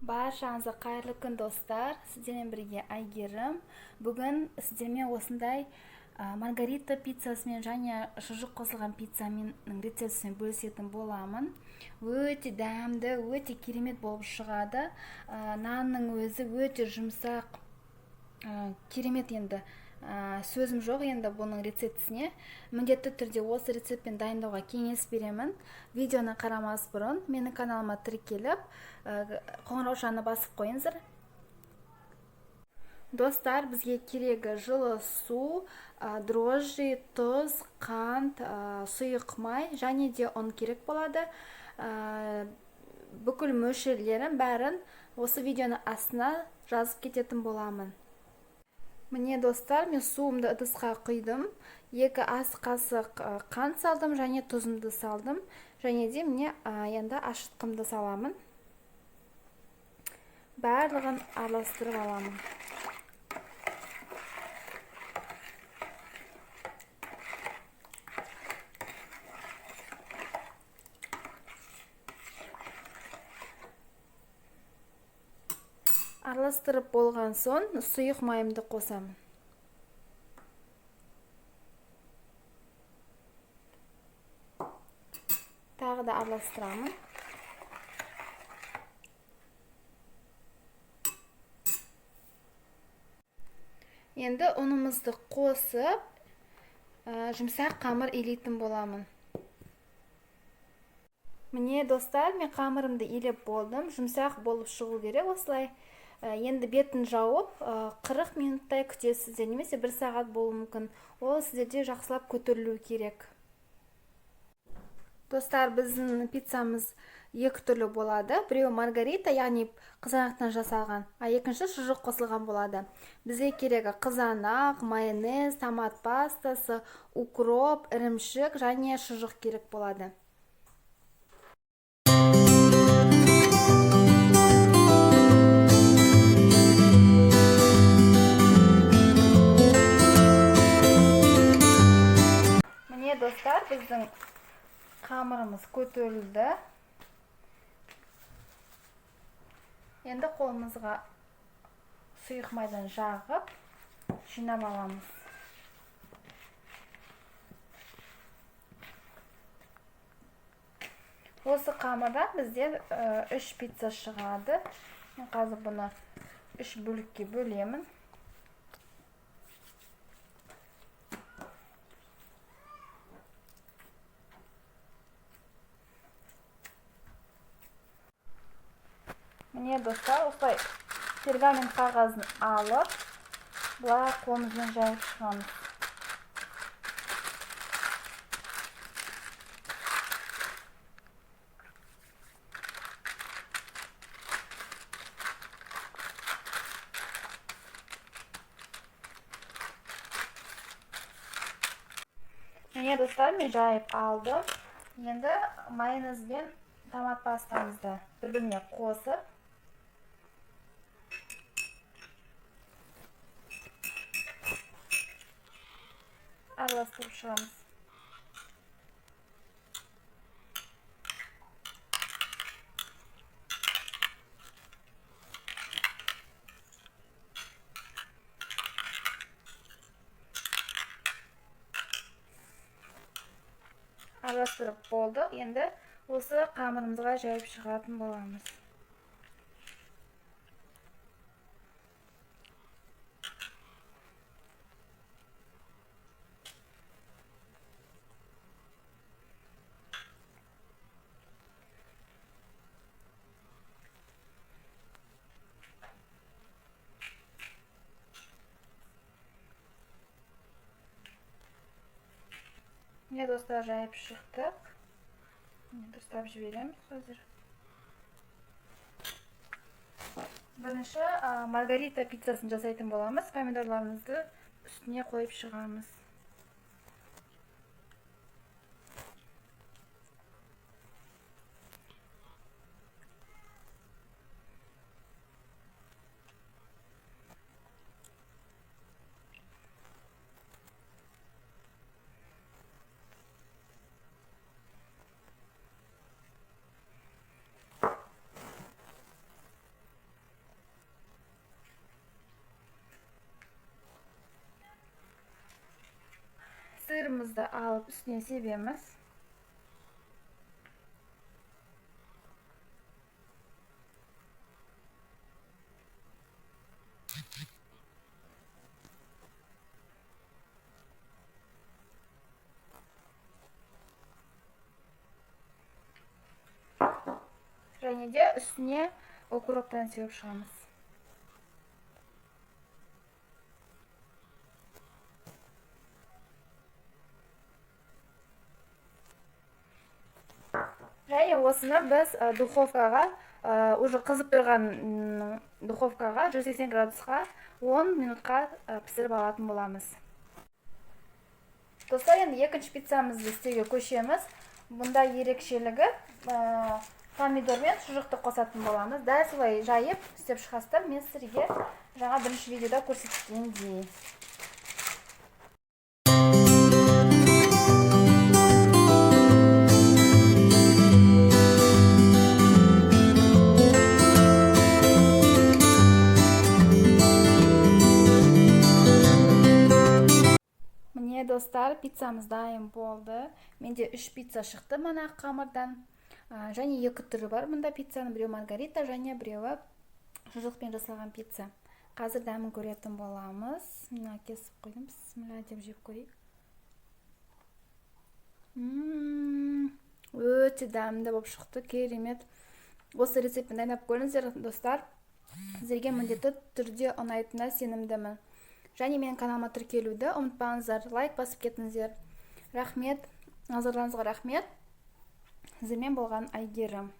Баршаңызға қайырлы күн достар. Сіздермен бірге Айгерім. Бүгін сіздермен осындай маргарита пиццасымен және шұжық қосылған пиццамен рецептісімен бөлісетін боламын. Өте дәмді, өте керемет болып шығады. Нанның өзі өте жұмсақ, керемет енді. Сөзім жоқ енді бұның рецептісіне. Міндетті түрде осы рецептпен дайындауға кеңес беремін. Видеоны қарамас бұрын менің каналыма тіркеліп, қоңыраушаны басып қойыңыздар. Достар, бізге керегі жылы су, дрожжи, тұз, қант, сұйық май және де ұн керек болады. Бүкіл мөлшерлерін бәрін осы видеоның астына жазып кететін боламын. Міне достар, мен суымды ыдысқа құйдым. 2 ас қасық қант салдым және тұзымды салдым. Және де міне енді ашытқымды саламын. Барлығын араластырып аламын. Араластырып болған соң сұйық майымды қосамын. Тағы да араластырамын. Енді ұнымызды қосып, жұмсақ қамыр илейтін боламын. Міне достар, мен қамырымды илеп болдым. Жұмсақ болып шығу керек осылай. Енді бетін жауып 40 минуттай күтесіздер, немесе 1 сағат болуы мүмкін. Ол сіздерде жақсылап көтерілу керек. Достар, біздің пиццамыз 2 түрлі болады. Біреу маргарита, яғни қызанақтан жасалған, екінші шұжық қосылған болады. Бізге керегі қызанақ, майонез, томат пастасы, укроп, ірімшік және шұжық керек болады. Достар, біздің қамырымыз көтерілді. Енді қолымызға сұйық майдан жағып, жинап аламыз. Осы қамырдан бізде 3 пицца шығады. Мен қазір бұны 3 бөлікке бөлемін. Міне достар, осылай пергамент қағазын алып, бұлай қолымызбен жайып шығамыз. Міне достар, мен жайып алдым. Енді майонез бен томат пастамызды бір-біріне қосып, араластырып шығамыз. Араластырып болдық. Енді осы қамырымызға жайып шығатын боламыз. Міне достар, жайып шықтық. Дұрыстап жібереміз қазір. Бірінші маргарита пиццасын жасайтын боламыз. Помидорларымызды үстіне қойып шығамыз. сырымызды алып үстіне себеміз. Және де үстіне окуроктан себіп шығамыз. Және осыны біз духовкаға, уже қызып тұрған духовкаға 180 градусқа 10 минутқа пісіріп алатын боламыз. Достар, енді екінші пиццамызды істеуге көшеміз. Бұнда ерекшелігі помидор мен шұжықты қосатын боламыз. Дәл солай жайып істеп шығастыр. Мен сіздерге жаңа бірінші видеода көрсеткендей. Міне достар, пиццамыз дайын болды. Менде 3 пицца шықты мына қамырдан. Және 2 түрі бар мұнда пиццаның. Біреу маргарита, және біреуі шұжықпен жасалған пицца. Қазір дәмін көретін боламыз. Мына кесіп қойдым. Бісміллә деп жеп көрейік. Өте дәмді болып шықты, керемет. Осы рецептін дайындап көріңіздер достар. Сіздерге міндетті түрде ұнайтынына сенімдімін. Және менің каналыма тіркелуді ұмытпаңыздар, лайк басып кетіңіздер. Рахмет, назарларыңызға рахмет. Сіздермен болған Айгерім.